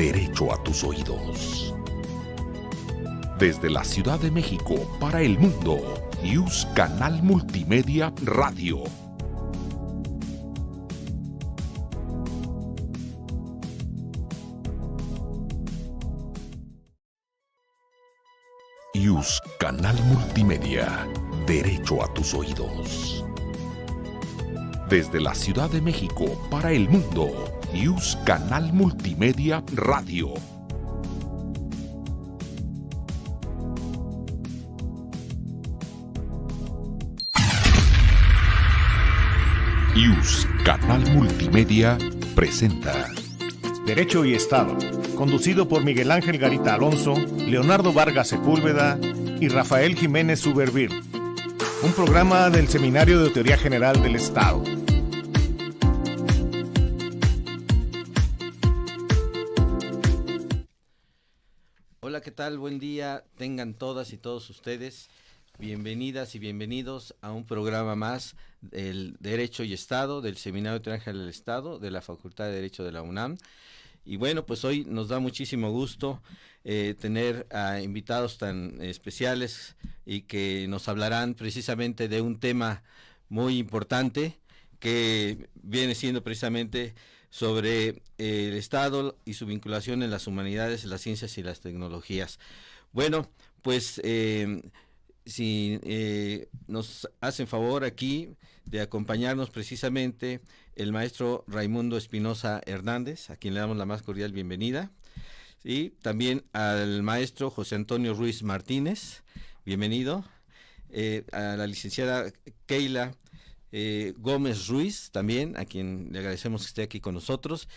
derecho a tus oídos. Desde la Ciudad de México para el mundo, News Canal Multimedia Radio. News Canal Multimedia, derecho a tus oídos. Desde la Ciudad de México para el mundo, News Canal Multimedia Radio. News Canal Multimedia presenta Derecho y Estado, conducido por Miguel Ángel Garita Alonso, Leonardo Vargas Sepúlveda y Rafael Jiménez Subervir. Un programa del Seminario de Teoría General del Estado. Hola, ¿qué tal? Buen día. Tengan todas y todos ustedes bienvenidas y bienvenidos a un programa más del Derecho y Estado, del Seminario de Teoría General del Estado, de la Facultad de Derecho de la UNAM. Y bueno, pues hoy nos da muchísimo gusto tener a invitados tan especiales y que nos hablarán precisamente de un tema muy importante que viene siendo precisamente sobre el Estado y su vinculación en las humanidades, las ciencias y las tecnologías. Bueno, pues si nos hacen favor aquí de acompañarnos precisamente el maestro Raimundo Espinosa Hernández, a quien le damos la más cordial bienvenida, y también al maestro José Antonio Ruiz Martínez, bienvenido, a la licenciada Keila Gómez Ruiz, también, a quien le agradecemos que esté aquí con nosotros,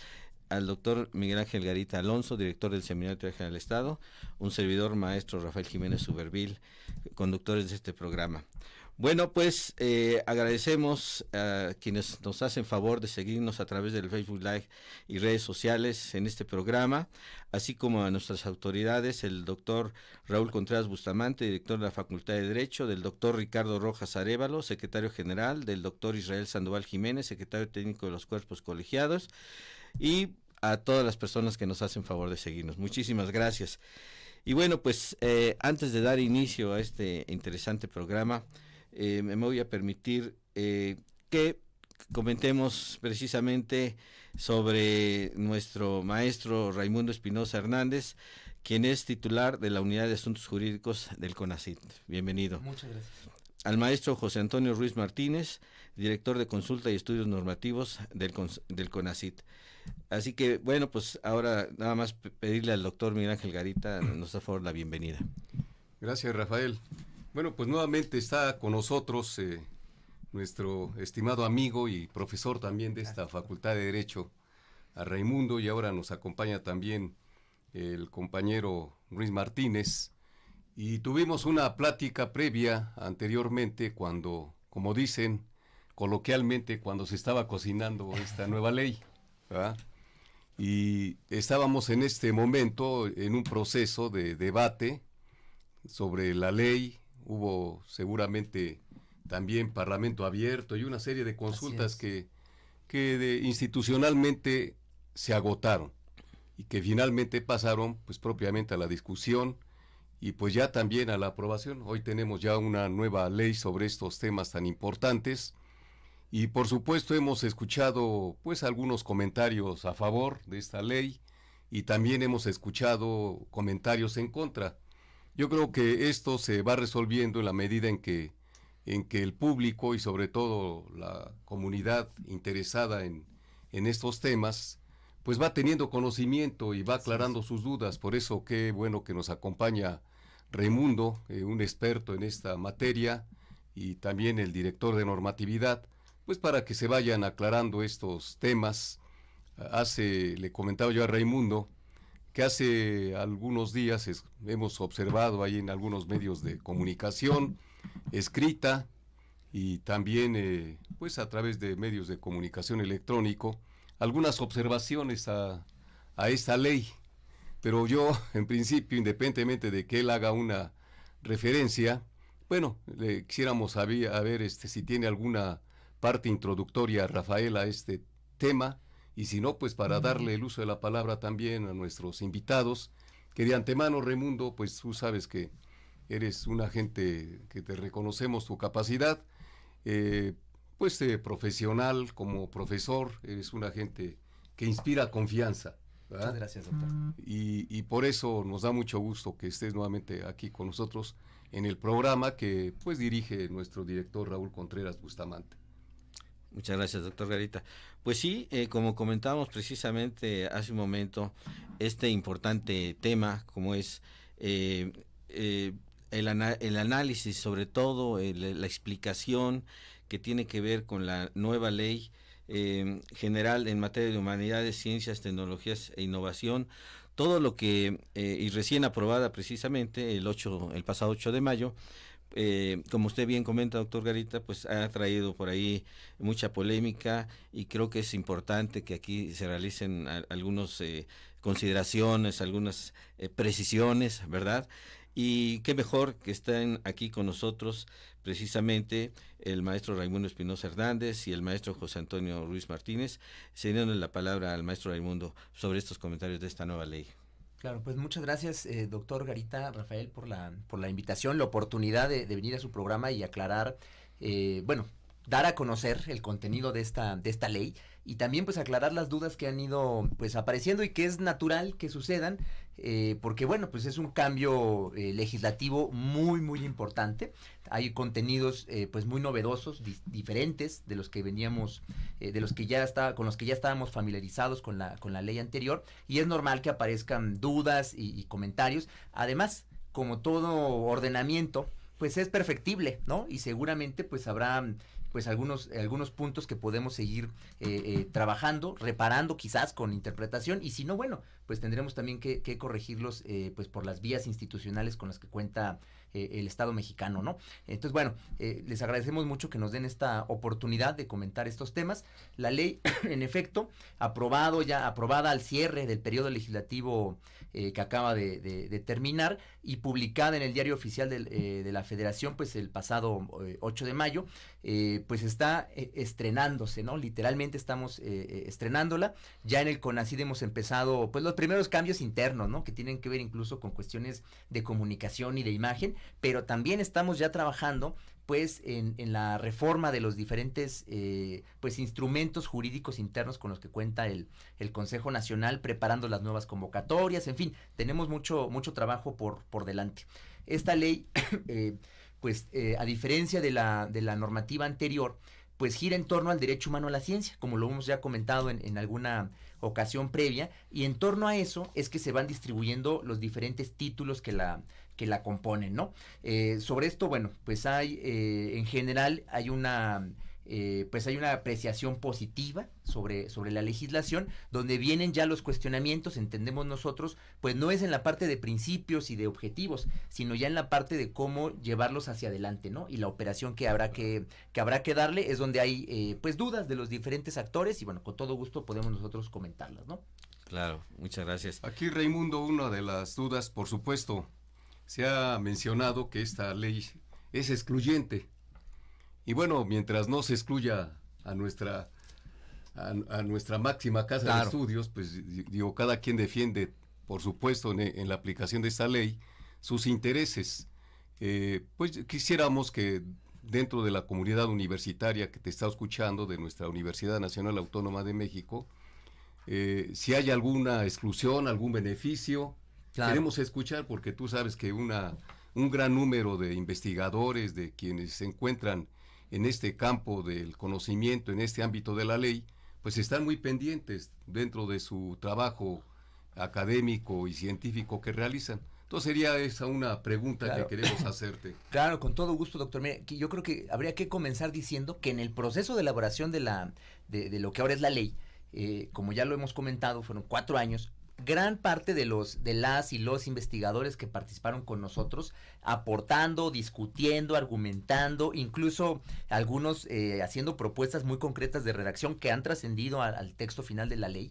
al doctor Miguel Ángel Garita Alonso, director del Seminario de Teoría General del Estado, un servidor maestro Rafael Jiménez Subervil, conductores de este programa. Bueno, pues agradecemos a quienes nos hacen favor de seguirnos a través del Facebook Live y redes sociales en este programa, así como a nuestras autoridades, el doctor Raúl Contreras Bustamante, director de la Facultad de Derecho, del doctor Ricardo Rojas Arévalo, secretario general, del doctor Israel Sandoval Jiménez, secretario técnico de los cuerpos colegiados, y a todas las personas que nos hacen favor de seguirnos. Muchísimas gracias. Y bueno, pues antes de dar inicio a este interesante programa, me voy a permitir que comentemos precisamente sobre nuestro maestro Raimundo Espinosa Hernández, quien es titular de la Unidad de Asuntos Jurídicos del CONACYT. Bienvenido. Muchas gracias. Al maestro José Antonio Ruiz Martínez, director de Consulta y Estudios Normativos del CONACYT. Así que, bueno, pues ahora nada más pedirle al doctor Miguel Ángel Garita, nos da favor la bienvenida. Gracias, Rafael. Bueno, pues nuevamente está con nosotros nuestro estimado amigo y profesor también de esta Facultad de Derecho, a Raimundo, y ahora nos acompaña también el compañero Ruiz Martínez. Y tuvimos una plática previa anteriormente cuando, como dicen coloquialmente, cuando se estaba cocinando esta nueva ley, ¿verdad? Y estábamos en este momento en un proceso de debate sobre la ley. Hubo seguramente también parlamento abierto y una serie de consultas que institucionalmente se agotaron y que finalmente pasaron pues propiamente a la discusión y pues ya también a la aprobación. Hoy tenemos ya una nueva ley sobre estos temas tan importantes. Y por supuesto hemos escuchado pues algunos comentarios a favor de esta ley y también hemos escuchado comentarios en contra. Yo creo que esto se va resolviendo en la medida en que el público y sobre todo la comunidad interesada en estos temas pues va teniendo conocimiento y va aclarando sus dudas. Por eso qué bueno que nos acompaña Raimundo, un experto en esta materia, y también el director de normatividad, pues para que se vayan aclarando estos temas. Le comentaba yo a Raimundo que hace algunos días hemos observado ahí en algunos medios de comunicación escrita y también pues a través de medios de comunicación electrónico algunas observaciones a esta ley, pero yo en principio, independientemente de que él haga una referencia, bueno, le quisiéramos saber si tiene alguna parte introductoria, Rafael, a este tema, y si no, pues para darle el uso de la palabra también a nuestros invitados, que de antemano, Raimundo, pues tú sabes que eres una gente que te reconocemos tu capacidad, profesional, como profesor, eres una gente que inspira confianza, ¿verdad? Muchas gracias, doctor. Y por eso nos da mucho gusto que estés nuevamente aquí con nosotros en el programa que pues dirige nuestro director Raúl Contreras Bustamante. Muchas gracias, doctor Garita. Pues sí, como comentábamos precisamente hace un momento, este importante tema como es el análisis, sobre todo la explicación que tiene que ver con la nueva ley general en materia de humanidades, ciencias, tecnologías e innovación, todo lo que, y recién aprobada precisamente el pasado 8 de mayo, como usted bien comenta, doctor Garita, pues ha traído por ahí mucha polémica y creo que es importante que aquí se realicen algunas consideraciones, algunas precisiones, ¿verdad? Y qué mejor que estén aquí con nosotros precisamente el maestro Raimundo Espinosa Hernández y el maestro José Antonio Ruiz Martínez, cediendo la palabra al maestro Raimundo sobre estos comentarios de esta nueva ley. Claro, pues muchas gracias, doctor Garita, Rafael, por la invitación, la oportunidad de venir a su programa y aclarar, dar a conocer el contenido de esta ley y también pues aclarar las dudas que han ido pues apareciendo y que es natural que sucedan, porque bueno, pues es un cambio legislativo muy muy importante. Hay contenidos pues muy novedosos, diferentes de los que veníamos, con los que ya estábamos familiarizados con la ley anterior, y es normal que aparezcan dudas y comentarios. Además, como todo ordenamiento, pues es perfectible, ¿no? Y seguramente pues habrá pues algunos puntos que podemos seguir trabajando, reparando quizás con interpretación, y si no, bueno, pues tendremos también que corregirlos pues por las vías institucionales con las que cuenta el Estado mexicano, ¿no? Entonces, bueno, les agradecemos mucho que nos den esta oportunidad de comentar estos temas. La ley, en efecto, aprobada al cierre del periodo legislativo que acaba de terminar y publicada en el Diario Oficial de la Federación, pues el pasado 8 de mayo, pues está estrenándose, ¿no? Literalmente estamos estrenándola. Ya en el CONACYT hemos empezado, pues los primeros cambios internos, ¿no? Que tienen que ver incluso con cuestiones de comunicación y de imagen, pero también estamos ya trabajando pues en la reforma de los diferentes pues instrumentos jurídicos internos con los que cuenta el Consejo Nacional, preparando las nuevas convocatorias, en fin, tenemos mucho trabajo por delante. Esta ley a diferencia de la normativa anterior, pues gira en torno al derecho humano a la ciencia, como lo hemos ya comentado en alguna ocasión previa, y en torno a eso es que se van distribuyendo los diferentes títulos que la componen, ¿no? Sobre esto, bueno, pues en general hay una apreciación positiva sobre la legislación, donde vienen ya los cuestionamientos, entendemos nosotros, pues no es en la parte de principios y de objetivos, sino ya en la parte de cómo llevarlos hacia adelante, ¿no? Y la operación que habrá que darle es donde hay pues dudas de los diferentes actores, y bueno, con todo gusto podemos nosotros comentarlas, ¿no? Claro, muchas gracias. Aquí, Raimundo, una de las dudas, por supuesto, se ha mencionado que esta ley es excluyente. Y bueno, mientras no se excluya a nuestra máxima casa de estudios, pues digo, cada quien defiende, por supuesto, en la aplicación de esta ley, sus intereses. Pues quisiéramos que dentro de la comunidad universitaria que te está escuchando, de nuestra Universidad Nacional Autónoma de México, si hay alguna exclusión, algún beneficio, queremos escuchar, porque tú sabes que un gran número de investigadores, de quienes se encuentran en este campo del conocimiento, en este ámbito de la ley, pues están muy pendientes dentro de su trabajo académico y científico que realizan. Entonces sería esa una pregunta que queremos hacerte. Claro, con todo gusto, doctor. Mire, yo creo que habría que comenzar diciendo que en el proceso de elaboración de lo que ahora es la ley, como ya lo hemos comentado, fueron 4 años, gran parte de las y los investigadores que participaron con nosotros, aportando, discutiendo, argumentando, incluso algunos haciendo propuestas muy concretas de redacción que han trascendido al texto final de la ley,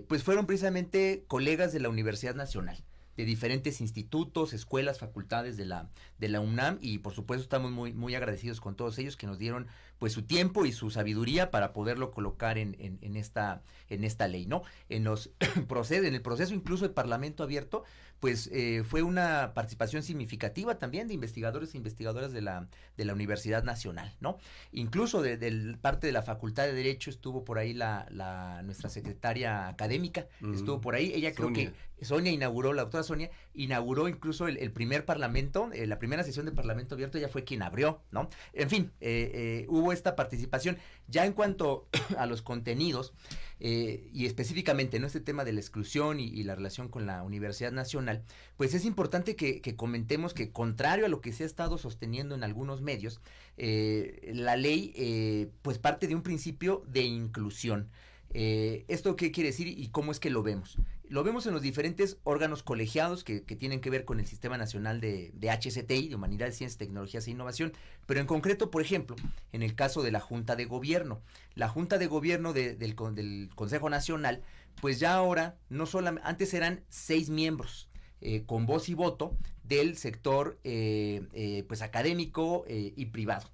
pues fueron precisamente colegas de la Universidad Nacional, de diferentes institutos, escuelas, facultades de la UNAM, y por supuesto estamos muy, muy agradecidos con todos ellos que nos dieron pues su tiempo y su sabiduría para poderlo colocar en esta ley, ¿no? En el proceso incluso de Parlamento Abierto, pues fue una participación significativa también de investigadores e investigadoras de la Universidad Nacional, ¿no? Incluso de parte de la Facultad de Derecho estuvo por ahí nuestra secretaria académica, estuvo por ahí, ella creo Sonia. que la doctora Sonia inauguró incluso el primer parlamento, la primera sesión de Parlamento Abierto, ella fue quien abrió, ¿no? En fin, hubo esta participación. Ya en cuanto a los contenidos, y específicamente en este tema de la exclusión y la relación con la Universidad Nacional, pues es importante que comentemos que, contrario a lo que se ha estado sosteniendo en algunos medios, la ley pues parte de un principio de inclusión. ¿Esto qué quiere decir y cómo es que lo vemos? Lo vemos en los diferentes órganos colegiados que tienen que ver con el Sistema Nacional de HCTI, de Humanidades, Ciencias, Tecnologías e Innovación, pero en concreto, por ejemplo, en el caso de la Junta de Gobierno. La Junta de Gobierno del Consejo Nacional, pues ya ahora, no solamente, antes eran 6 miembros, con voz y voto del sector pues académico y privado.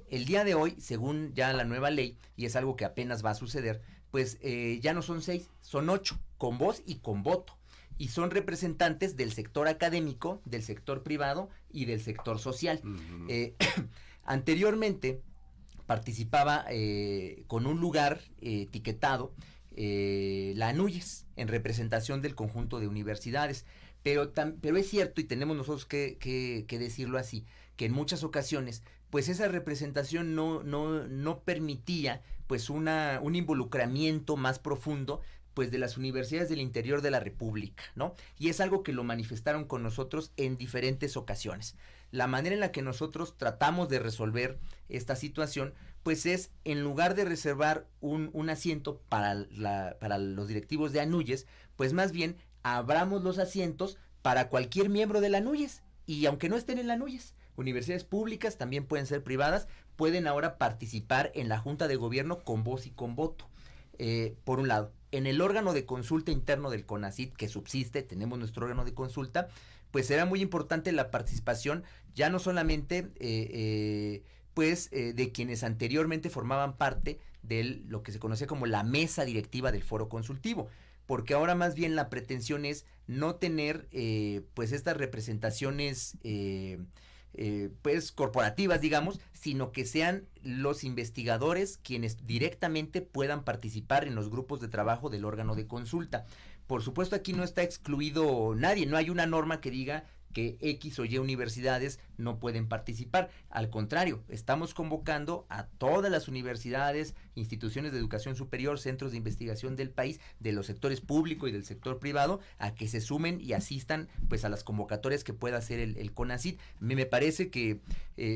El día de hoy, según ya la nueva ley, y es algo que apenas va a suceder, pues ya no son 6, son 8, con voz y con voto. Y son representantes del sector académico, del sector privado y del sector social. Anteriormente participaba con un lugar etiquetado la ANUYES, en representación del conjunto de universidades. Pero es cierto, y tenemos nosotros que decirlo así, que en muchas ocasiones pues esa representación no permitía pues un involucramiento más profundo pues de las universidades del interior de la República, ¿no? Y es algo que lo manifestaron con nosotros en diferentes ocasiones. La manera en la que nosotros tratamos de resolver esta situación pues es, en lugar de reservar un asiento para los directivos de ANUYES, pues más bien abramos los asientos para cualquier miembro de la ANUYES, y aunque no estén en la ANUYES, universidades públicas, también pueden ser privadas, pueden ahora participar en la Junta de Gobierno con voz y con voto. Por un lado, en el órgano de consulta interno del CONACYT, que subsiste, tenemos nuestro órgano de consulta, pues será muy importante la participación, ya no solamente de quienes anteriormente formaban parte de lo que se conocía como la mesa directiva del foro consultivo, porque ahora más bien la pretensión es no tener pues estas representaciones pues corporativas, digamos, sino que sean los investigadores quienes directamente puedan participar en los grupos de trabajo del órgano de consulta. Por supuesto, aquí no está excluido nadie, no hay una norma que diga que X o Y universidades no pueden participar. Al contrario, estamos convocando a todas las universidades, instituciones de educación superior, centros de investigación del país, de los sectores público y del sector privado, a que se sumen y asistan pues a las convocatorias que pueda hacer el CONACYT. Me parece que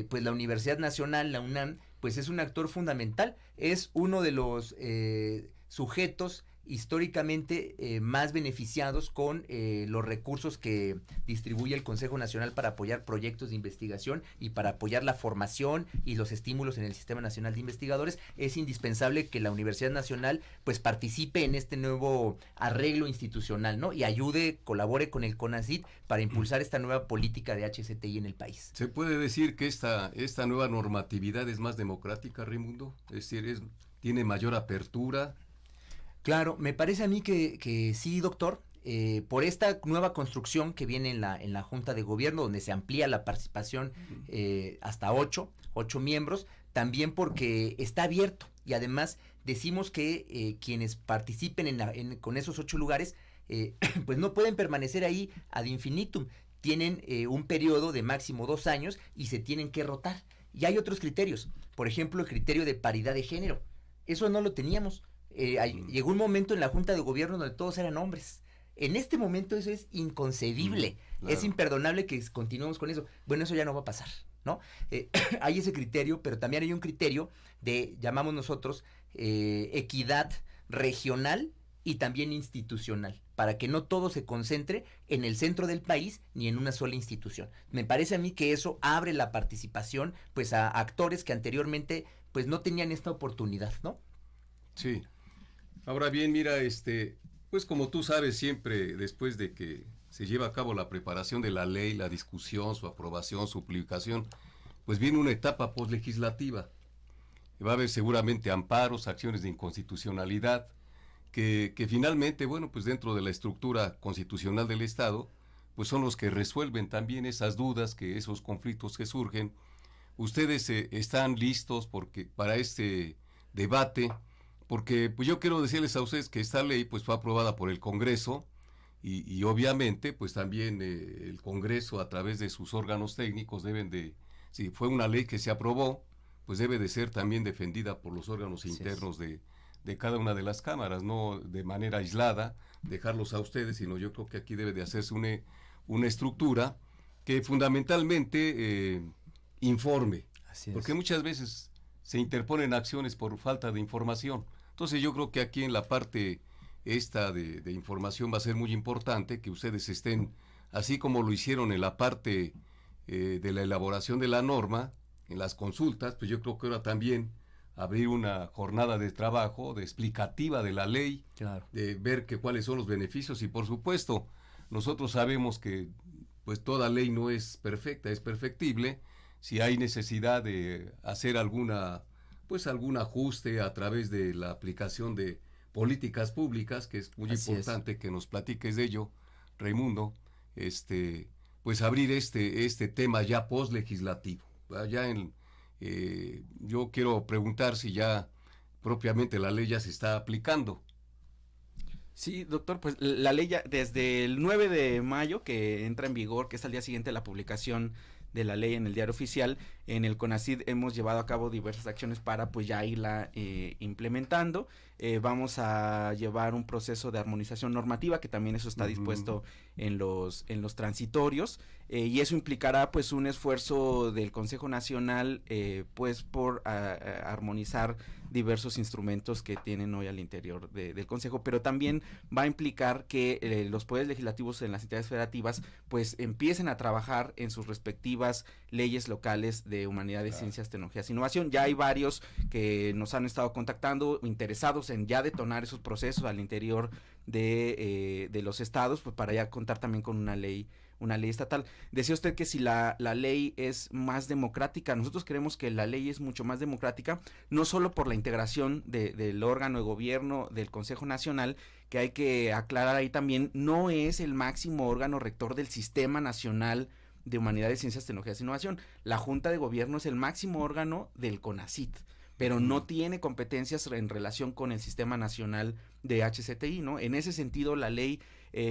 pues la Universidad Nacional, la UNAM, pues es un actor fundamental, es uno de los sujetos históricamente más beneficiados con los recursos que distribuye el Consejo Nacional para apoyar proyectos de investigación y para apoyar la formación y los estímulos en el Sistema Nacional de Investigadores. Es indispensable que la Universidad Nacional pues participe en este nuevo arreglo institucional, ¿no? Y ayude, colabore con el CONACYT para impulsar esta nueva política de HCTI en el país. ¿Se puede decir que esta nueva normatividad es más democrática, Raimundo? Es decir, tiene mayor apertura. Claro, me parece a mí que sí, doctor, por esta nueva construcción que viene en la Junta de Gobierno, donde se amplía la participación hasta 8 miembros, también porque está abierto, y además decimos que quienes participen con esos 8 lugares, pues no pueden permanecer ahí ad infinitum, tienen un periodo de máximo 2 años y se tienen que rotar. Y hay otros criterios, por ejemplo, el criterio de paridad de género, eso no lo teníamos. Llegó un momento en la Junta de Gobierno donde todos eran hombres. En este momento eso es inconcebible, claro. Es imperdonable que continuemos con eso. Bueno, eso ya no va a pasar, ¿no? Hay ese criterio, pero también hay un criterio de, llamamos nosotros, equidad regional y también institucional, para que no todo se concentre en el centro del país ni en una sola institución. Me parece a mí que eso abre la participación pues a actores que anteriormente pues no tenían esta oportunidad, ¿no? Sí. Ahora bien, mira, pues como tú sabes, siempre después de que se lleva a cabo la preparación de la ley, la discusión, su aprobación, su publicación, pues viene una etapa postlegislativa. va a haber seguramente amparos, acciones de inconstitucionalidad, que finalmente, bueno, pues dentro de la estructura constitucional del Estado, pues son los que resuelven también esas dudas, esos conflictos que surgen. Ustedes están listos para este debate, porque pues yo quiero decirles a ustedes que esta ley pues fue aprobada por el Congreso, y obviamente pues también el Congreso a través de sus órganos técnicos si fue una ley que se aprobó, pues debe de ser también defendida por los órganos internos de cada una de las cámaras, no de manera aislada, dejarlos a ustedes, sino yo creo que aquí debe de hacerse una estructura que fundamentalmente informe, porque muchas veces se interponen acciones por falta de información. Entonces yo creo que aquí en la parte esta de información va a ser muy importante que ustedes estén, así como lo hicieron en la parte de la elaboración de la norma, en las consultas, pues yo creo que ahora también abrir una jornada de trabajo, de explicativa de la ley, claro, de ver cuáles son los beneficios, y por supuesto, nosotros sabemos que pues toda ley no es perfecta, es perfectible. Si hay necesidad de hacer algún ajuste a través de la aplicación de políticas públicas, que es muy importante que nos platiques de ello, Raimundo, pues abrir este tema ya postlegislativo. Yo quiero preguntar si ya propiamente la ley ya se está aplicando. Sí, doctor, pues la ley ya desde el 9 de mayo que entra en vigor, que es al día siguiente de la publicación de la ley en el Diario Oficial, en el CONACYT hemos llevado a cabo diversas acciones para pues ya irla implementando. Vamos a llevar un proceso de armonización normativa, que también eso está dispuesto en los transitorios, y eso implicará pues un esfuerzo del Consejo Nacional pues por armonizar diversos instrumentos que tienen hoy al interior del Consejo, pero también va a implicar que los poderes legislativos en las entidades federativas pues empiecen a trabajar en sus respectivas leyes locales de humanidades, ciencias, tecnologías e innovación. Ya hay varios que nos han estado contactando, interesados en ya detonar esos procesos al interior de los estados, pues para ya contar también con una ley estatal. Decía usted que si la ley es más democrática, nosotros creemos que la ley es mucho más democrática, no solo por la integración del órgano de gobierno del Consejo Nacional, que hay que aclarar ahí también, no es el máximo órgano rector del Sistema Nacional de Humanidades, Ciencias, Tecnologías e Innovación. La Junta de Gobierno es el máximo órgano del CONACYT, pero no tiene competencias en relación con el Sistema Nacional de HCTI, ¿no? En ese sentido, la ley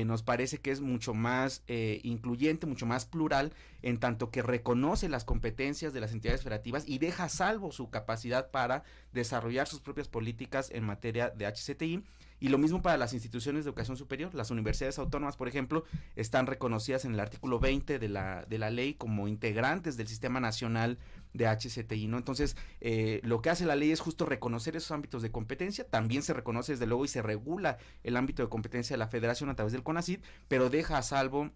nos parece que es mucho más incluyente, mucho más plural, en tanto que reconoce las competencias de las entidades federativas y deja a salvo su capacidad para desarrollar sus propias políticas en materia de HCTI. Y lo mismo para las instituciones de educación superior. Las universidades autónomas, por ejemplo, están reconocidas en el artículo 20 de la ley como integrantes del Sistema Nacional de HCTI, ¿no? Entonces, lo que hace la ley es justo reconocer esos ámbitos de competencia. También se reconoce, desde luego, y se regula el ámbito de competencia de la Federación a través del CONACYT, pero deja a salvo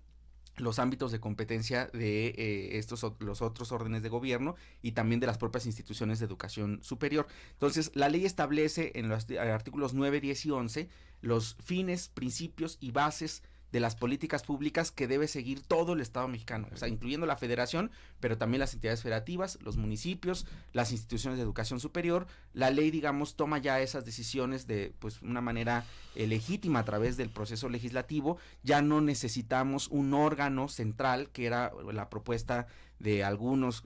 los ámbitos de competencia de los otros órdenes de gobierno y también de las propias instituciones de educación superior. Entonces, la ley establece en los artículos 9, 10 y 11 los fines, principios y bases de las políticas públicas que debe seguir todo el Estado mexicano, o sea, incluyendo la Federación, pero también las entidades federativas, los municipios, las instituciones de educación superior. La ley, digamos, toma ya esas decisiones de pues una manera legítima a través del proceso legislativo. Ya no necesitamos un órgano central, que era la propuesta de algunos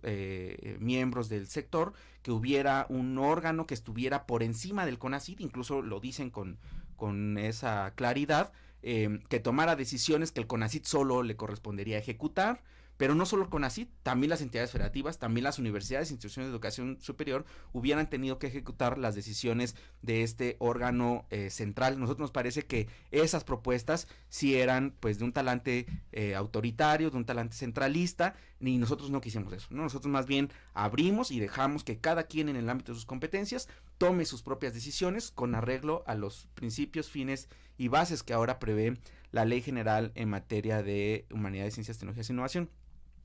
miembros del sector, que hubiera un órgano que estuviera por encima del CONACYT, incluso lo dicen con esa claridad, que tomara decisiones que el CONACYT solo le correspondería ejecutar, pero no solo el CONACYT, también las entidades federativas, también las universidades, instituciones de educación superior hubieran tenido que ejecutar las decisiones de este órgano central. Nosotros nos parece que esas propuestas sí eran pues de un talante autoritario, de un talante centralista, y nosotros no quisimos eso, ¿no? Nosotros más bien abrimos y dejamos que cada quien en el ámbito de sus competencias tome sus propias decisiones con arreglo a los principios, fines y bases que ahora prevé la Ley General en materia de Humanidades, Ciencias, Tecnologías e Innovación.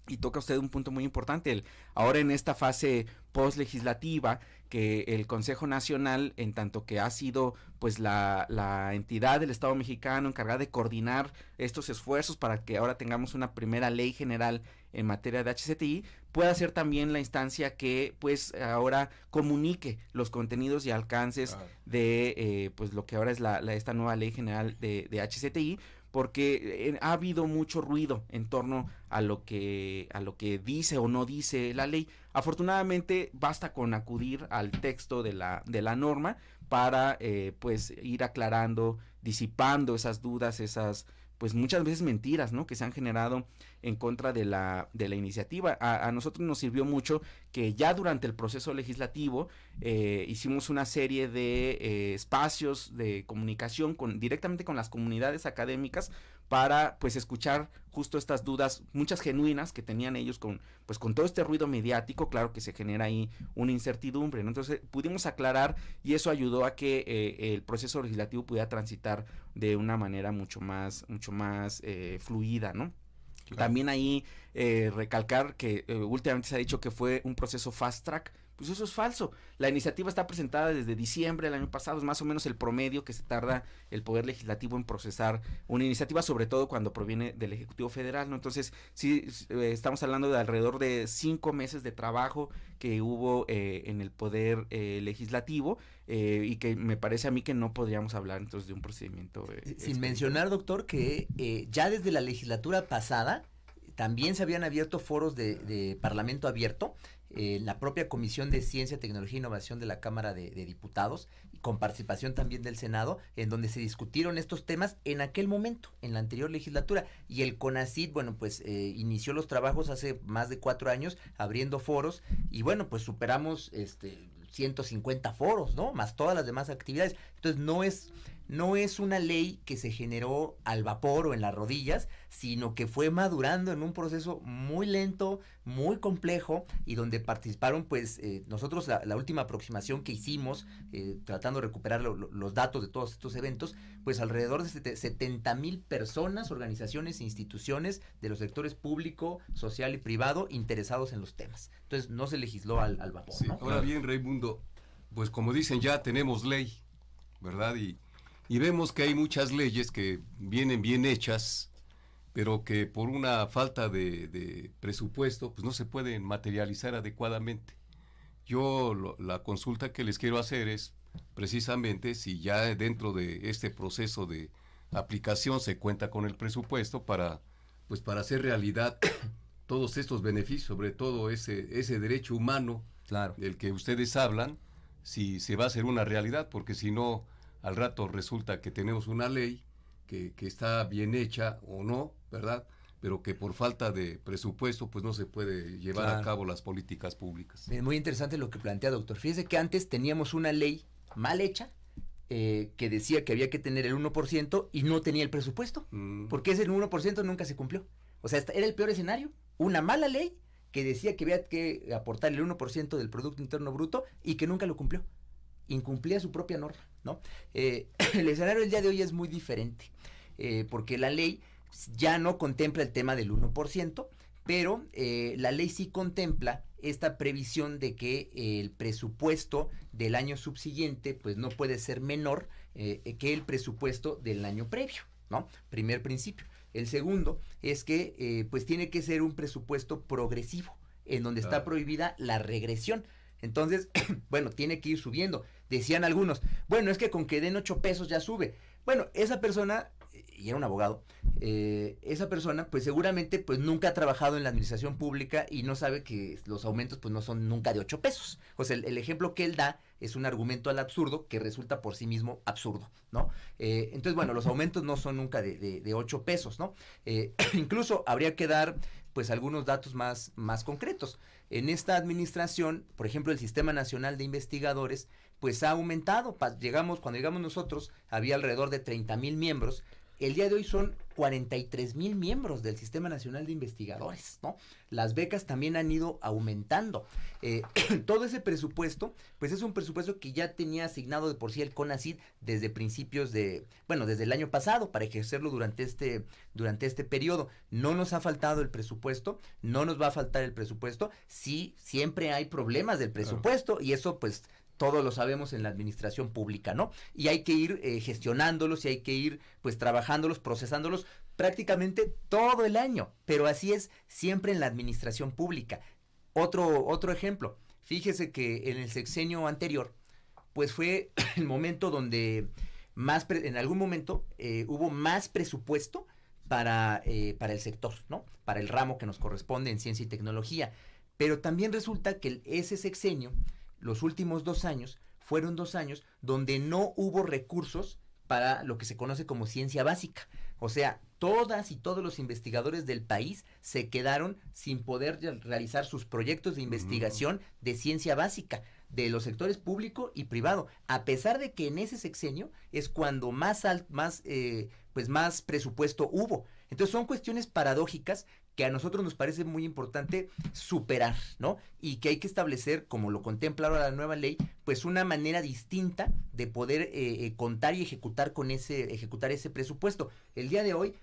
Y toca usted un punto muy importante, ahora en esta fase post-legislativa, que el Consejo Nacional, en tanto que ha sido pues la entidad del Estado mexicano encargada de coordinar estos esfuerzos para que ahora tengamos una primera ley general en materia de HCTI, pueda ser también la instancia que pues ahora comunique los contenidos y alcances de pues lo que ahora es esta nueva ley general de HCTI, porque ha habido mucho ruido en torno a lo que dice o no dice la ley. Afortunadamente basta con acudir al texto de la norma para pues ir aclarando, disipando esas dudas, esas pues muchas veces mentiras, ¿no?, que se han generado en contra de la iniciativa. A nosotros nos sirvió mucho que ya durante el proceso legislativo hicimos una serie de espacios de comunicación directamente con las comunidades académicas para pues escuchar justo estas dudas, muchas genuinas que tenían ellos con todo este ruido mediático. Claro que se genera ahí una incertidumbre, ¿no? Entonces pudimos aclarar y eso ayudó a que el proceso legislativo pudiera transitar de una manera mucho más fluida, ¿no? Claro. También ahí recalcar que últimamente se ha dicho que fue un proceso fast track. Pues eso es falso. La iniciativa está presentada desde diciembre del año pasado, es más o menos el promedio que se tarda el Poder Legislativo en procesar una iniciativa, sobre todo cuando proviene del Ejecutivo Federal, ¿no? Entonces, sí, estamos hablando de alrededor de 5 meses de trabajo que hubo en el Poder Legislativo, y que me parece a mí que no podríamos hablar entonces de un procedimiento. Sin mencionar, doctor, que ya desde la legislatura pasada también se habían abierto foros de Parlamento abierto, la propia Comisión de Ciencia, Tecnología e Innovación de la Cámara de Diputados, con participación también del Senado, en donde se discutieron estos temas en aquel momento, en la anterior legislatura, y el CONACYT, bueno, pues inició los trabajos hace más de 4 años, abriendo foros, y bueno, pues superamos 150 foros, ¿no?, más todas las demás actividades. Entonces no es una ley que se generó al vapor o en las rodillas, sino que fue madurando en un proceso muy lento, muy complejo, y donde participaron pues nosotros la última aproximación que hicimos, tratando de recuperar los datos de todos estos eventos, pues alrededor de 70,000 personas, organizaciones e instituciones de los sectores público, social y privado interesados en los temas. Entonces no se legisló al vapor, sí, ¿no? Ahora bien, Raimundo, pues como dicen, ya tenemos ley, ¿verdad? Y vemos que hay muchas leyes que vienen bien hechas, pero que por una falta de presupuesto, pues no se pueden materializar adecuadamente. La consulta que les quiero hacer es precisamente si ya dentro de este proceso de aplicación se cuenta con el presupuesto para hacer realidad todos estos beneficios, sobre todo ese derecho humano, claro, del que ustedes hablan, si se va a hacer una realidad, porque si no, al rato resulta que tenemos una ley que está bien hecha o no, ¿verdad?, pero que por falta de presupuesto pues no se puede llevar a cabo las políticas públicas. Muy interesante lo que plantea, doctor. Fíjese que antes teníamos una ley mal hecha, que decía que había que tener el 1% y no tenía el presupuesto, porque ese 1% nunca se cumplió. O sea, era el peor escenario, una mala ley que decía que había que aportar el 1% del Producto Interno Bruto y que nunca lo cumplió. Incumplía su propia norma, ¿no? El escenario del día de hoy es muy diferente, porque la ley ya no contempla el tema del 1%, pero la ley sí contempla esta previsión de que el presupuesto del año subsiguiente pues no puede ser menor que el presupuesto del año previo, ¿no? Primer principio. El segundo es que pues tiene que ser un presupuesto progresivo, en donde está prohibida la regresión. Entonces, bueno, tiene que ir subiendo. Decían algunos, bueno, es que con que den 8 pesos ya sube. Bueno, esa persona, y era un abogado, esa persona pues seguramente pues nunca ha trabajado en la administración pública y no sabe que los aumentos pues no son nunca de 8 pesos. O sea, el ejemplo que él da es un argumento al absurdo que resulta por sí mismo absurdo, ¿no? Entonces, bueno, los aumentos no son nunca de 8 pesos, ¿no? Incluso habría que dar pues algunos datos más concretos. En esta administración, por ejemplo, el Sistema Nacional de Investigadores, pues ha aumentado. Cuando llegamos nosotros, había alrededor de 30,000 miembros, el día de hoy son 43,000 miembros del Sistema Nacional de Investigadores, ¿no? Las becas también han ido aumentando. Todo ese presupuesto, pues es un presupuesto que ya tenía asignado de por sí el CONACYT desde principios desde el año pasado para ejercerlo durante este periodo. No nos ha faltado el presupuesto, no nos va a faltar el presupuesto. Sí, siempre hay problemas del presupuesto y eso pues todos lo sabemos en la administración pública, ¿no? Y hay que ir gestionándolos y hay que ir pues trabajándolos, procesándolos prácticamente todo el año, pero así es siempre en la administración pública. Otro ejemplo, fíjese que en el sexenio anterior, pues fue el momento donde en algún momento hubo más presupuesto para el sector, ¿no? Para el ramo que nos corresponde en ciencia y tecnología, pero también resulta que ese sexenio, los últimos 2 años, fueron 2 años donde no hubo recursos para lo que se conoce como ciencia básica. O sea, todas y todos los investigadores del país se quedaron sin poder realizar sus proyectos de investigación de ciencia básica de los sectores público y privado, a pesar de que en ese sexenio es cuando más presupuesto hubo. Entonces son cuestiones paradójicas que a nosotros nos parece muy importante superar, ¿no? Y que hay que establecer, como lo contempla ahora la nueva ley, pues una manera distinta de poder contar y ejecutar ese presupuesto. El día de hoy,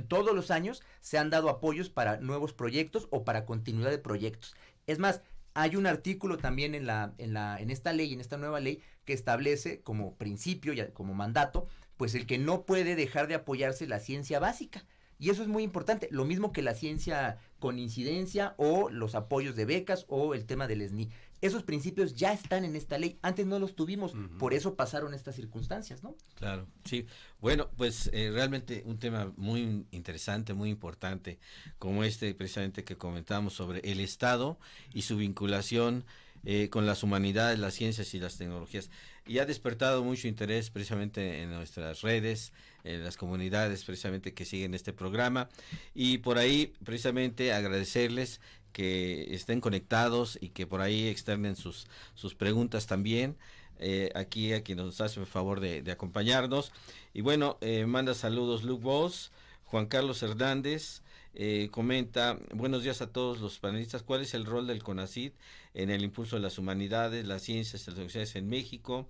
todos los años se han dado apoyos para nuevos proyectos o para continuidad de proyectos. Es más, hay un artículo también en esta ley, en esta nueva ley, que establece como principio y como mandato, pues el que no puede dejar de apoyarse la ciencia básica. Y eso es muy importante, lo mismo que la ciencia con incidencia o los apoyos de becas o el tema del SNI. Esos principios ya están en esta ley, antes no los tuvimos, por eso pasaron estas circunstancias, ¿no? Claro, sí. Bueno, pues realmente un tema muy interesante, muy importante, como precisamente que comentamos sobre el Estado y su vinculación con las humanidades, las ciencias y las tecnologías. Y ha despertado mucho interés precisamente en nuestras redes, en las comunidades precisamente que siguen este programa. Y por ahí precisamente agradecerles que estén conectados y que por ahí externen sus preguntas también. Aquí a quien nos hace el favor de acompañarnos. Y bueno, manda saludos Luke Boss, Juan Carlos Hernández. Comenta, buenos días a todos los panelistas, ¿cuál es el rol del CONACYT en el impulso de las humanidades, las ciencias y las tecnologías en México?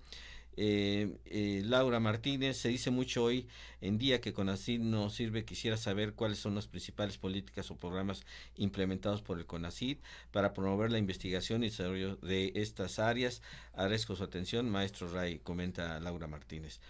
Laura Martínez, se dice mucho hoy en día que CONACYT no sirve, quisiera saber cuáles son las principales políticas o programas implementados por el CONACYT para promover la investigación y desarrollo de estas áreas. Agradezco su atención, maestro Ray, comenta Laura Martínez.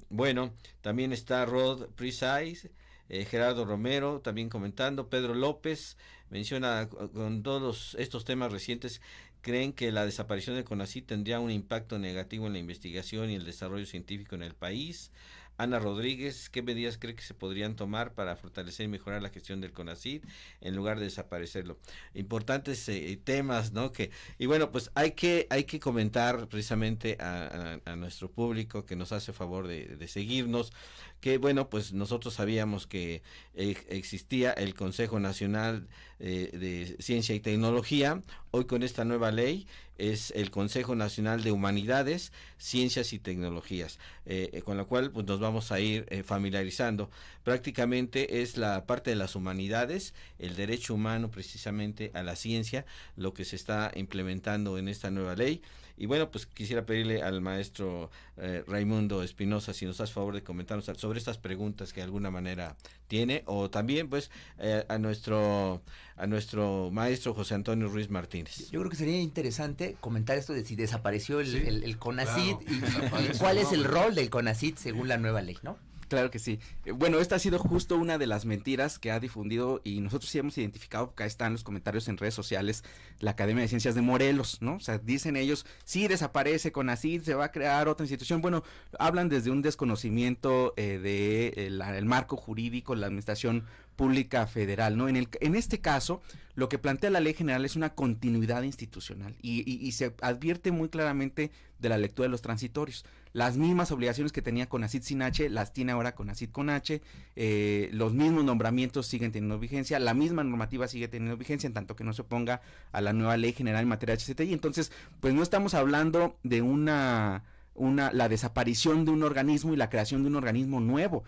Bueno, también está Rod Precise, Gerardo Romero también comentando, Pedro López menciona, con todos estos temas recientes, ¿creen que la desaparición del CONACYT tendría un impacto negativo en la investigación y el desarrollo científico en el país? Ana Rodríguez, ¿qué medidas cree que se podrían tomar para fortalecer y mejorar la gestión del CONACYT en lugar de desaparecerlo? Importantes temas, ¿no? Y bueno, pues hay que comentar precisamente a nuestro público que nos hace favor de seguirnos, que bueno, pues nosotros sabíamos que existía el Consejo Nacional de Ciencia y Tecnología. Hoy con esta nueva ley es el Consejo Nacional de Humanidades, Ciencias y Tecnologías, con la cual pues nos vamos a ir familiarizando. Prácticamente es la parte de las humanidades, el derecho humano precisamente a la ciencia, lo que se está implementando en esta nueva ley. Y bueno, pues quisiera pedirle al maestro Raimundo Espinosa si nos hace favor de comentarnos sobre estas preguntas que de alguna manera tiene, o también pues a nuestro maestro José Antonio Ruiz Martínez. Yo creo que sería interesante comentar esto de si desapareció el CONACYT, claro, y cuál es el rol del CONACYT según la nueva ley, ¿no? Claro que sí. Bueno, esta ha sido justo una de las mentiras que ha difundido y nosotros sí hemos identificado, porque acá están los comentarios en redes sociales, la Academia de Ciencias de Morelos, ¿no? O sea, dicen ellos, sí desaparece CONACYT, se va a crear otra institución. Bueno, hablan desde un desconocimiento el marco jurídico, la administración pública federal, ¿no? En este caso, lo que plantea la ley general es una continuidad institucional y se advierte muy claramente de la lectura de los transitorios. Las mismas obligaciones que tenía CONACYT sin H, las tiene ahora CONACYT con H, los mismos nombramientos siguen teniendo vigencia, la misma normativa sigue teniendo vigencia, en tanto que no se oponga a la nueva ley general en materia de HCTI. Entonces, pues no estamos hablando de una la desaparición de un organismo y la creación de un organismo nuevo.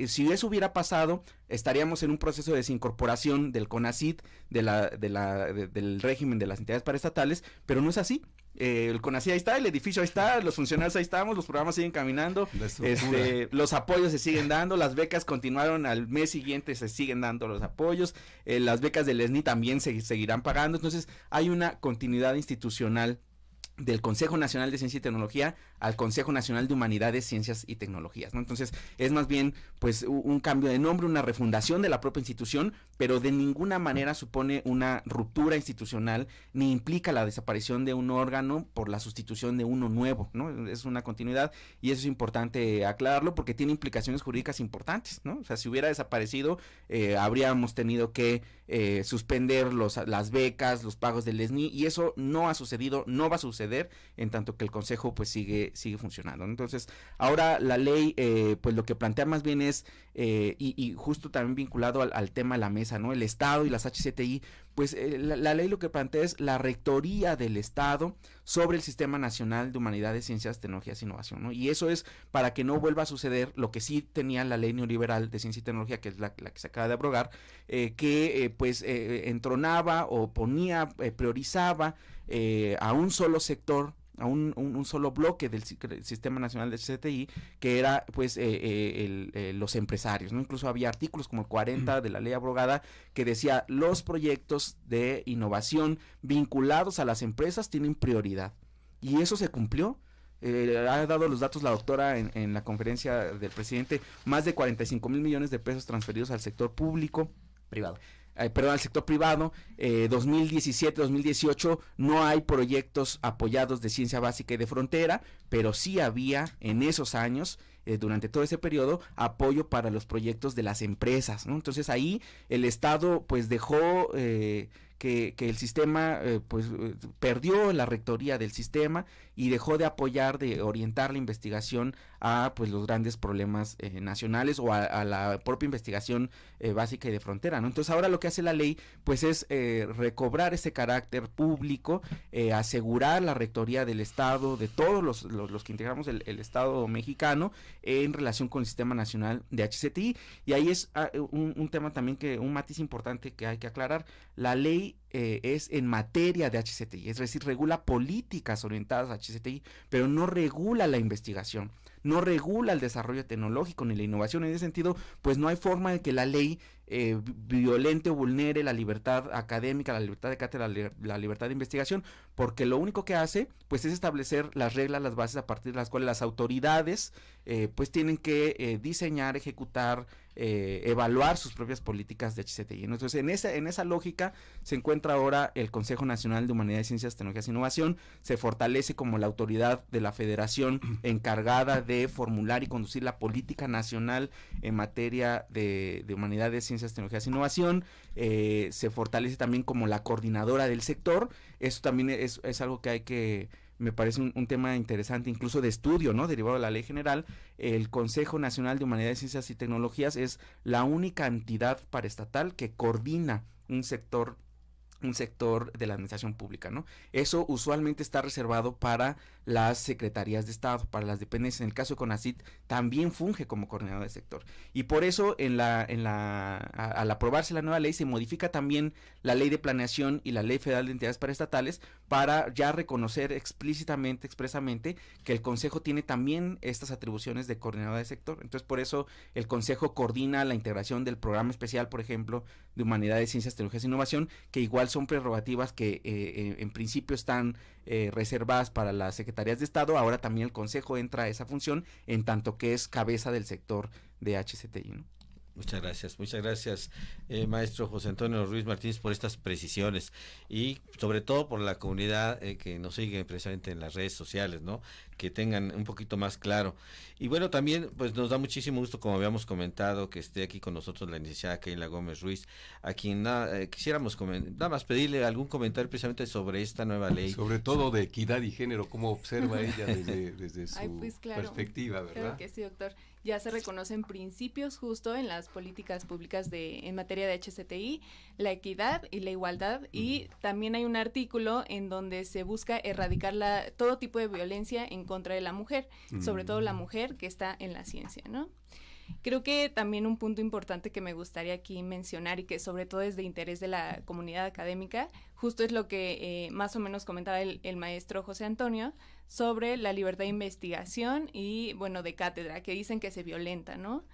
Si eso hubiera pasado, estaríamos en un proceso de desincorporación del CONACYT, del régimen de las entidades paraestatales, pero no es así. El CONACYT ahí está, el edificio ahí está, los funcionarios ahí estamos, los programas siguen caminando, los apoyos se siguen dando, las becas continuaron al mes siguiente, se siguen dando los apoyos, las becas del ESNI también se seguirán pagando. Entonces hay una continuidad institucional del Consejo Nacional de Ciencia y Tecnología al Consejo Nacional de Humanidades, Ciencias y Tecnologías, ¿no? Entonces es más bien pues un cambio de nombre, una refundación de la propia institución, pero de ninguna manera supone una ruptura institucional ni implica la desaparición de un órgano por la sustitución de uno nuevo, ¿no? Es una continuidad y eso es importante aclararlo porque tiene implicaciones jurídicas importantes, ¿no? O sea, si hubiera desaparecido, habríamos tenido que suspender las becas, los pagos del ESNI, y eso no ha sucedido, no va a suceder en tanto que el Consejo pues sigue funcionando. Entonces, ahora la ley pues lo que plantea más bien es, y justo también vinculado al tema de la mesa, ¿no? El Estado y las HCTI, pues la ley lo que plantea es la rectoría del Estado sobre el Sistema Nacional de Humanidades, Ciencias, Tecnologías e Innovación, ¿no? Y eso es para que no vuelva a suceder lo que sí tenía la ley neoliberal de Ciencia y Tecnología, que es la que se acaba de abrogar, que entronaba o ponía, priorizaba a un solo sector, a un solo bloque del Sistema Nacional de HCTI, que era pues los empresarios, ¿no? Incluso había artículos como el 40 de la ley abrogada que decía los proyectos de innovación vinculados a las empresas tienen prioridad, y eso se cumplió. Ha dado los datos la doctora en la conferencia del presidente, más de 45 mil millones de pesos transferidos al sector público, privado. Al sector privado. 2017-2018 no hay proyectos apoyados de ciencia básica y de frontera, pero sí había en esos años, durante todo ese periodo, apoyo para los proyectos de las empresas, ¿no? Entonces ahí el Estado pues dejó que el sistema perdió la rectoría del sistema y dejó de apoyar, de orientar la investigación a pues los grandes problemas nacionales o a la propia investigación básica y de frontera, ¿no? Entonces ahora lo que hace la ley pues es recobrar ese carácter público, asegurar la rectoría del Estado, de todos los que integramos el Estado mexicano en relación con el Sistema Nacional de HCTI. Y ahí es un tema también, un matiz importante que hay que aclarar. La ley es en materia de HCTI, es decir, regula políticas orientadas a HCTI, pero no regula la investigación, no regula el desarrollo tecnológico ni la innovación. En ese sentido, pues no hay forma de que la ley violente o vulnere la libertad académica, la libertad de cátedra, la libertad de investigación, porque lo único que hace pues es establecer las reglas, las bases a partir de las cuales las autoridades pues tienen que diseñar, ejecutar, evaluar sus propias políticas de HCTI. Entonces en esa lógica se encuentra ahora el Consejo Nacional de Humanidades, Ciencias, Tecnologías e Innovación. Se fortalece como la autoridad de la federación encargada de formular y conducir la política nacional en materia de humanidades, ciencias, tecnologías e innovación. Se fortalece también como la coordinadora del sector. Eso también es algo que hay que, me parece un tema interesante, incluso de estudio, ¿no? Derivado de la ley general. El Consejo Nacional de Humanidades, Ciencias y Tecnologías es la única entidad paraestatal que coordina un sector de la administración pública, ¿no? Eso usualmente está reservado para las secretarías de Estado, para las dependencias. En el caso de CONACYT también funge como coordinador de sector. Y por eso al aprobarse la nueva ley se modifica también la Ley de Planeación y la Ley Federal de Entidades Paraestatales para ya reconocer explícitamente, expresamente, que el Consejo tiene también estas atribuciones de coordinador de sector. Entonces, por eso el Consejo coordina la integración del programa especial, por ejemplo, de Humanidades, Ciencias, Tecnologías e Innovación, que igual son prerrogativas que en principio están reservadas para las secretarías de Estado. Ahora también el Consejo entra a esa función en tanto que es cabeza del sector de HCTI, ¿no? Muchas gracias, maestro José Antonio Ruiz Martínez, por estas precisiones y sobre todo por la comunidad que nos sigue precisamente en las redes sociales, ¿no? Que tengan un poquito más claro. Y bueno, también pues nos da muchísimo gusto, como habíamos comentado, que esté aquí con nosotros la licenciada Keila Gómez Ruiz, a quien quisiéramos nada más pedirle algún comentario precisamente sobre esta nueva ley. Sobre todo de equidad y género, ¿cómo observa ella desde su Ay, pues claro, perspectiva, verdad? Claro que sí, doctor. ya se reconocen principios justo en las políticas públicas en materia de HCTI, la equidad y la igualdad, y también hay un artículo en donde se busca erradicar todo tipo de violencia en contra de la mujer, sobre todo la mujer que está en la ciencia, ¿no? Creo que también un punto importante que me gustaría aquí mencionar y que sobre todo es de interés de la comunidad académica, justo es lo que más o menos comentaba el maestro José Antonio sobre la libertad de investigación y, bueno, de cátedra, que dicen que se violenta, ¿no?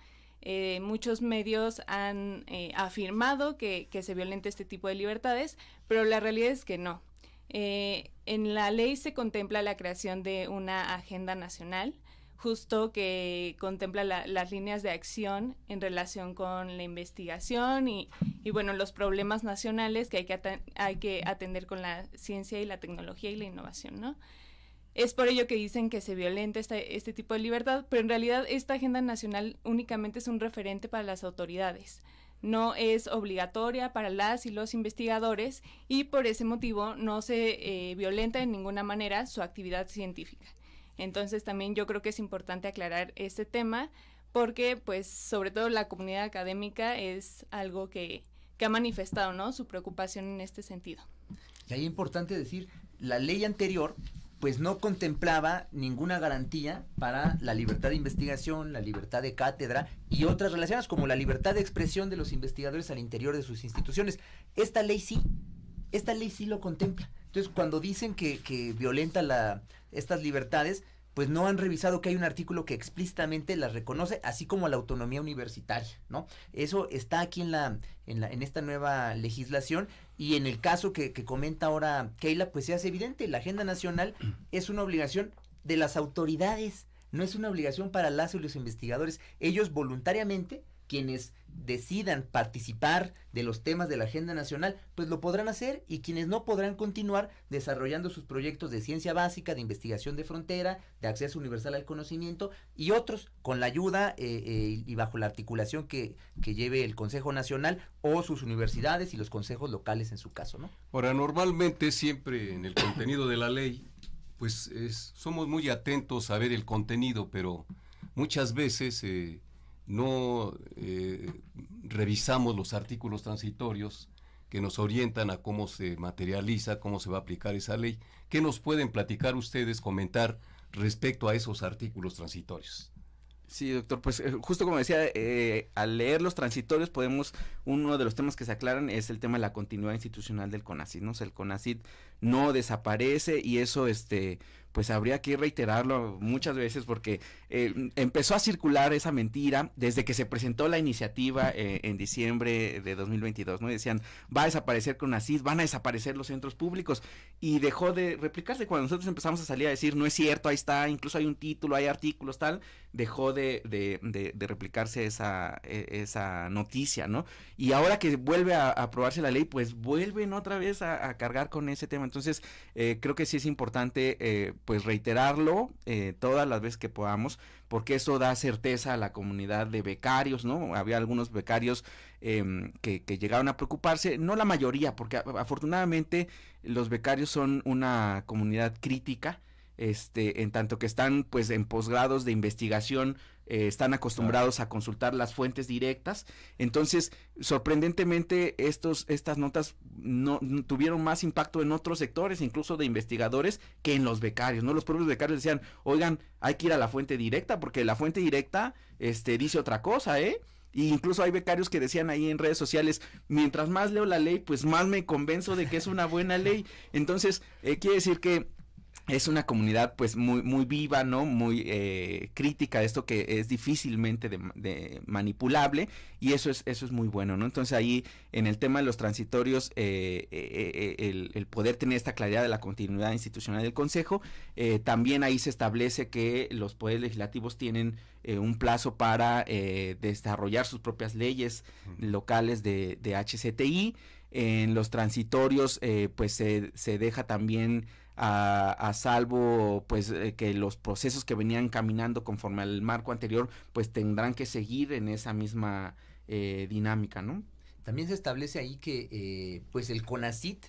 Muchos medios han afirmado que se violenta este tipo de libertades, pero la realidad es que no. En la ley se contempla la creación de una agenda nacional, justo que contempla las líneas de acción en relación con la investigación y bueno, los problemas nacionales que hay que atender con la ciencia y la tecnología y la innovación, ¿no? Es por ello que dicen que se violenta este tipo de libertad, pero en realidad esta agenda nacional únicamente es un referente para las autoridades. No es obligatoria para las y los investigadores y por ese motivo no se violenta en ninguna manera su actividad científica. Entonces también yo creo que es importante aclarar este tema porque pues sobre todo la comunidad académica es algo que ha manifestado, ¿no?, su preocupación en este sentido. Y ahí es importante decir, la ley anterior pues no contemplaba ninguna garantía para la libertad de investigación, la libertad de cátedra y otras relacionadas como la libertad de expresión de los investigadores al interior de sus instituciones. Esta ley sí lo contempla. Entonces, cuando dicen que violenta estas libertades, pues no han revisado que hay un artículo que explícitamente las reconoce, así como la autonomía universitaria, ¿no? Eso está aquí en esta nueva legislación, y en el caso que comenta ahora Keila, pues se hace evidente, la agenda nacional es una obligación de las autoridades, no es una obligación para las y los investigadores. Ellos voluntariamente, quienes decidan participar de los temas de la agenda nacional, pues lo podrán hacer, y quienes no podrán continuar desarrollando sus proyectos de ciencia básica, de investigación de frontera, de acceso universal al conocimiento y otros con la ayuda y bajo la articulación que lleve el Consejo Nacional o sus universidades y los consejos locales en su caso, ¿no? Ahora, normalmente siempre en el contenido de la ley, pues somos muy atentos a ver el contenido, pero muchas veces no revisamos los artículos transitorios que nos orientan a cómo se materializa, cómo se va a aplicar esa ley. ¿Qué nos pueden platicar ustedes, comentar respecto a esos artículos transitorios? Sí, doctor, pues justo como decía, al leer los transitorios uno de los temas que se aclaran es el tema de la continuidad institucional del CONACYT, ¿no? O sea, el CONACYT no desaparece, y eso pues habría que reiterarlo muchas veces porque empezó a circular esa mentira desde que se presentó la iniciativa en diciembre de 2022, ¿no? Y decían, va a desaparecer CONACYT, van a desaparecer los centros públicos, y dejó de replicarse. Cuando nosotros empezamos a salir a decir, no es cierto, ahí está, incluso hay un título, hay artículos, tal, dejó de replicarse esa noticia, ¿no? Y ahora que vuelve a aprobarse la ley, pues vuelven otra vez a cargar con ese tema. Entonces, creo que sí es importante pues reiterarlo todas las veces que podamos, porque eso da certeza a la comunidad de becarios, ¿no? Había algunos becarios que llegaron a preocuparse, no la mayoría, porque afortunadamente los becarios son una comunidad crítica, en tanto que están pues en posgrados de investigación, están acostumbrados a consultar las fuentes directas. Entonces, sorprendentemente, estas notas no tuvieron más impacto en otros sectores, incluso de investigadores, que en los becarios, ¿no? Los propios becarios decían, oigan, hay que ir a la fuente directa, porque la fuente directa dice otra cosa, Y incluso hay becarios que decían ahí en redes sociales, mientras más leo la ley, pues más me convenzo de que es una buena ley. Entonces, quiere decir que es una comunidad pues muy viva, ¿no? Muy crítica de esto, que es difícilmente de manipulable, y eso es muy bueno, ¿no? Entonces ahí en el tema de los transitorios, el poder tener esta claridad de la continuidad institucional del Consejo, también ahí se establece que los poderes legislativos tienen un plazo para desarrollar sus propias leyes locales de HCTI. En los transitorios pues se deja también a salvo pues que los procesos que venían caminando conforme al marco anterior pues tendrán que seguir en esa misma dinámica, ¿no? También se establece ahí que pues el CONACYT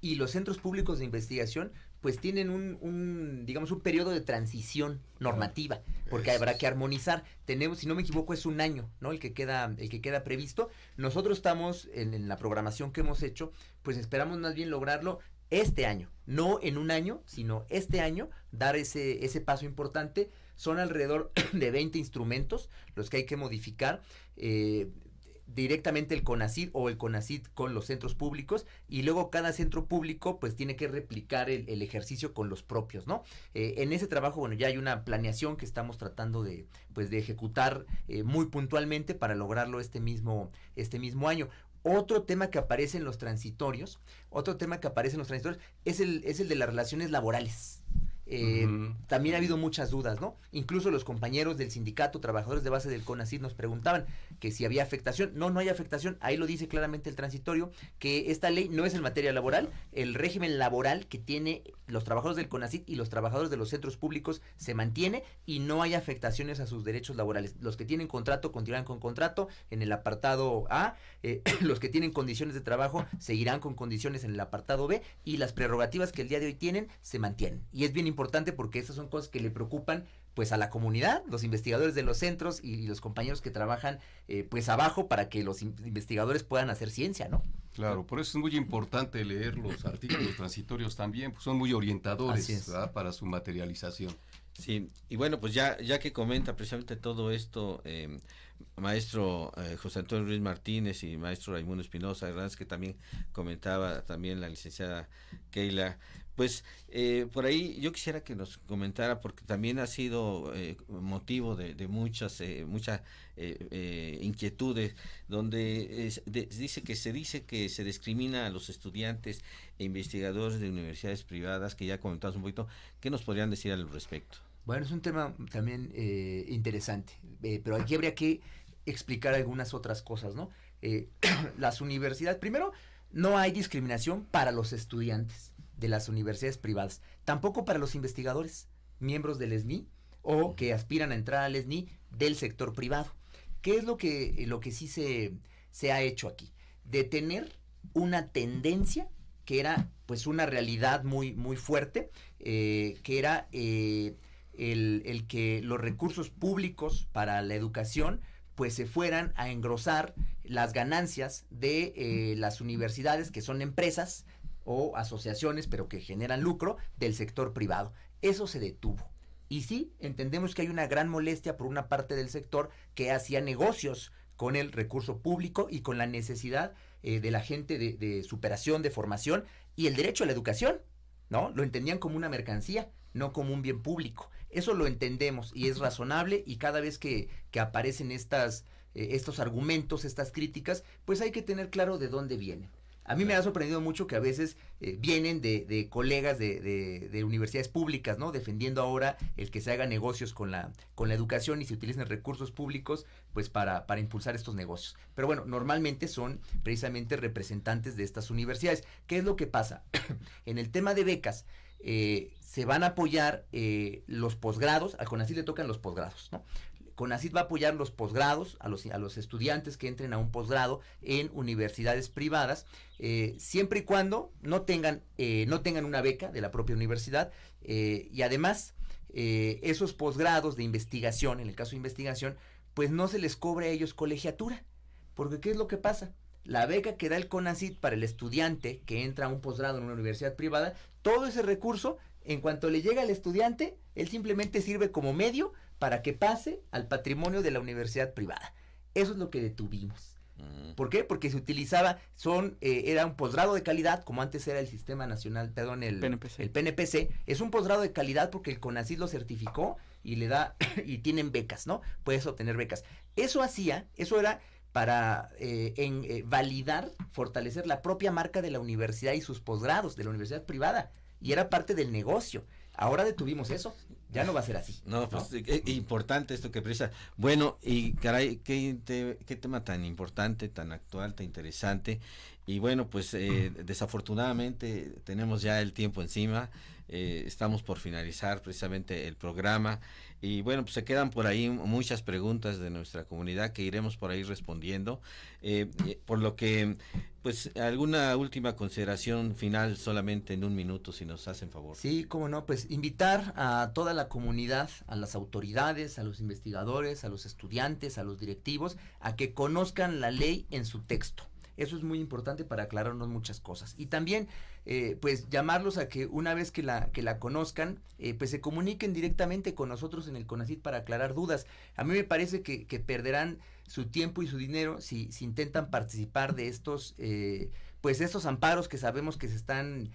y los centros públicos de investigación pues tienen digamos, un periodo de transición normativa, porque habrá que armonizar. Tenemos, si no me equivoco, es un año, ¿no? El que queda previsto. Nosotros estamos en la programación que hemos hecho, pues esperamos más bien lograrlo este año, no en un año, sino este año, dar ese paso importante. Son alrededor de 20 instrumentos los que hay que modificar, directamente el CONACYT o el CONACYT con los centros públicos, y luego cada centro público pues tiene que replicar el ejercicio con los propios, ¿no? En ese trabajo, bueno, ya hay una planeación que estamos tratando de ejecutar muy puntualmente para lograrlo este mismo año. Otro tema que aparece en los transitorios es el de las relaciones laborales. También ha habido muchas dudas, ¿no? Incluso los compañeros del sindicato, trabajadores de base del CONACYT, nos preguntaban que si había afectación. No hay afectación. Ahí lo dice claramente el transitorio, que esta ley no es en materia laboral. El régimen laboral que tiene los trabajadores del CONACYT y los trabajadores de los centros públicos se mantiene, y no hay afectaciones a sus derechos laborales. Los que tienen contrato continuarán con contrato en el apartado A, los que tienen condiciones de trabajo seguirán con condiciones en el apartado B, y las prerrogativas que el día de hoy tienen se mantienen. Y es bien importante porque estas son cosas que le preocupan pues a la comunidad, los investigadores de los centros y los compañeros que trabajan pues abajo, para que los investigadores puedan hacer ciencia, ¿no? Claro, por eso es muy importante leer los artículos transitorios también, pues son muy orientadores, ¿verdad?, para su materialización. Sí, y bueno, pues ya que comenta precisamente todo esto, maestro José Antonio Ruiz Martínez y maestro Raimundo Espinosa Hernández, que también comentaba también la licenciada Keila, pues por ahí yo quisiera que nos comentara, porque también ha sido motivo de muchas inquietudes, donde dice que se discrimina a los estudiantes e investigadores de universidades privadas, que ya comentamos un poquito. ¿Qué nos podrían decir al respecto? Bueno, es un tema también interesante, pero aquí habría que explicar algunas otras cosas, ¿no? Las universidades, primero, no hay discriminación para los estudiantes de las universidades privadas, tampoco para los investigadores, miembros del ESNI o que aspiran a entrar al ESNI del sector privado. ¿Qué es lo que sí se ha hecho aquí? Detener una tendencia que era pues una realidad muy, muy fuerte, que era el que los recursos públicos para la educación pues se fueran a engrosar las ganancias de las universidades, que son empresas o asociaciones, pero que generan lucro, del sector privado. Eso se detuvo. Y sí, entendemos que hay una gran molestia por una parte del sector que hacía negocios con el recurso público y con la necesidad de la gente de superación, de formación y el derecho a la educación, ¿no? Lo entendían como una mercancía, no como un bien público. Eso lo entendemos y es razonable, y cada vez que aparecen estos argumentos, estas críticas, pues hay que tener claro de dónde vienen. A mí me ha sorprendido mucho que a veces vienen de colegas de universidades públicas, ¿no? Defendiendo ahora el que se haga negocios con la educación y se utilicen recursos públicos pues para impulsar estos negocios. Pero bueno, normalmente son precisamente representantes de estas universidades. ¿Qué es lo que pasa? En el tema de becas, se van a apoyar los posgrados. Al CONACYT le tocan los posgrados, ¿no? CONACYT va a apoyar los posgrados a los estudiantes que entren a un posgrado en universidades privadas, siempre y cuando no tengan una beca de la propia universidad, y además esos posgrados de investigación, en el caso de investigación, pues no se les cobre a ellos colegiatura, porque ¿qué es lo que pasa? La beca que da el CONACYT para el estudiante que entra a un posgrado en una universidad privada, todo ese recurso, en cuanto le llega al estudiante, él simplemente sirve como medio para que pase al patrimonio de la universidad privada. Eso es lo que detuvimos. ¿Por qué? Porque se utilizaba, era un posgrado de calidad, como antes era el Sistema Nacional, perdón, el PNPC. Es un posgrado de calidad porque el CONACYT lo certificó y le da, y tienen becas, ¿no? Puedes obtener becas. Eso era para validar, fortalecer la propia marca de la universidad y sus posgrados de la universidad privada, y era parte del negocio. Ahora detuvimos eso, ya no va a ser así. No, pues es importante esto que precisa. Bueno, y caray, qué tema tan importante, tan actual, tan interesante. Y bueno, pues desafortunadamente tenemos ya el tiempo encima. Estamos por finalizar precisamente el programa, y bueno, pues se quedan por ahí muchas preguntas de nuestra comunidad que iremos por ahí respondiendo, por lo que Pues alguna última consideración final solamente en un minuto, si nos hacen favor. Sí, cómo no, pues invitar a toda la comunidad, a las autoridades, a los investigadores, a los estudiantes, a los directivos, a que conozcan la ley en su texto. Eso es muy importante para aclararnos muchas cosas. Y también, pues, llamarlos a que una vez que la conozcan, pues se comuniquen directamente con nosotros en el CONACYT para aclarar dudas. A mí me parece que perderán su tiempo y su dinero si intentan participar de estos pues estos amparos que sabemos que se están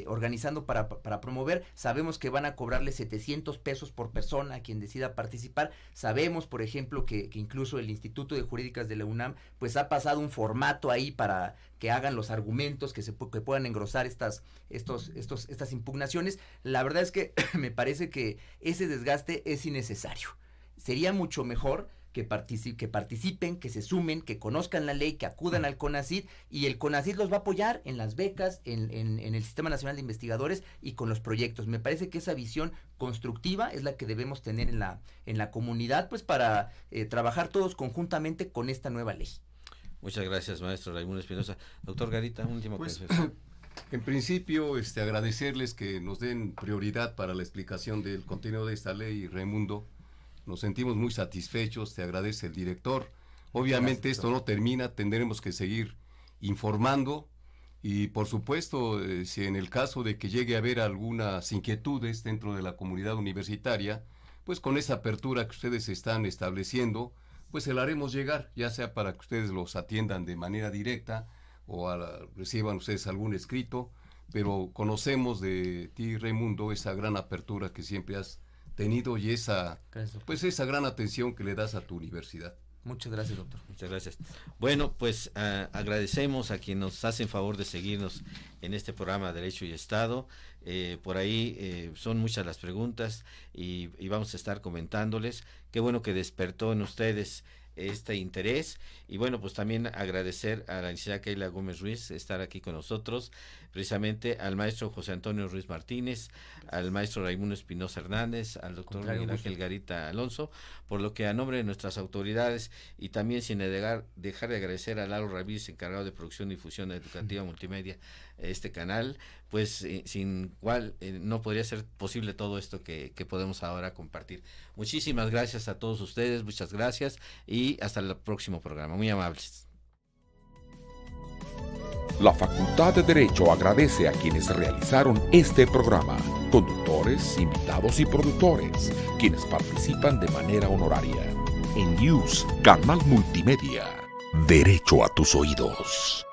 organizando para promover. Sabemos que van a cobrarle 700 pesos por persona a quien decida participar. Sabemos, por ejemplo, que incluso el Instituto de Jurídicas de la UNAM pues ha pasado un formato ahí para que hagan los argumentos, que puedan engrosar estas impugnaciones. La verdad es que me parece que ese desgaste es innecesario. Sería mucho mejor que participen, que se sumen, que conozcan la ley, que acudan al CONACYT, y el CONACYT los va a apoyar en las becas, en el Sistema Nacional de Investigadores y con los proyectos. Me parece que esa visión constructiva es la que debemos tener en la comunidad, pues para trabajar todos conjuntamente con esta nueva ley. Muchas gracias, maestro Raimundo Espinosa. Doctor Garita, último consejo. En principio, agradecerles que nos den prioridad para la explicación del contenido de esta ley, Raimundo. Nos sentimos muy satisfechos, te agradece el director. Obviamente esto no termina, tendremos que seguir informando y por supuesto, si en el caso de que llegue a haber algunas inquietudes dentro de la comunidad universitaria, pues con esa apertura que ustedes están estableciendo, pues se la haremos llegar, ya sea para que ustedes los atiendan de manera directa o reciban ustedes algún escrito, pero conocemos de ti, Raimundo, esa gran apertura que siempre has tenido y esa gran atención que le das a tu universidad. Muchas gracias, doctor. Muchas gracias. Bueno, pues agradecemos a quienes nos hacen favor de seguirnos en este programa Derecho y Estado. Por ahí son muchas las preguntas y vamos a estar comentándoles. Qué bueno que despertó en ustedes este interés, y bueno, pues también agradecer a la licenciada Keila Gómez Ruiz estar aquí con nosotros, precisamente al maestro José Antonio Ruiz Martínez, al maestro Raimundo Espinosa Hernández, al doctor Miguel Ángel Garita Alonso, por lo que a nombre de nuestras autoridades y también sin dejar de agradecer a Lalo Ramírez, encargado de producción y difusión educativa multimedia, este canal, pues sin cual no podría ser posible todo esto que podemos ahora compartir. Muchísimas gracias a todos ustedes, muchas gracias y hasta el próximo programa. Muy amables. La Facultad de Derecho agradece a quienes realizaron este programa, conductores, invitados y productores, quienes participan de manera honoraria. En News, Canal Multimedia, Derecho a tus oídos.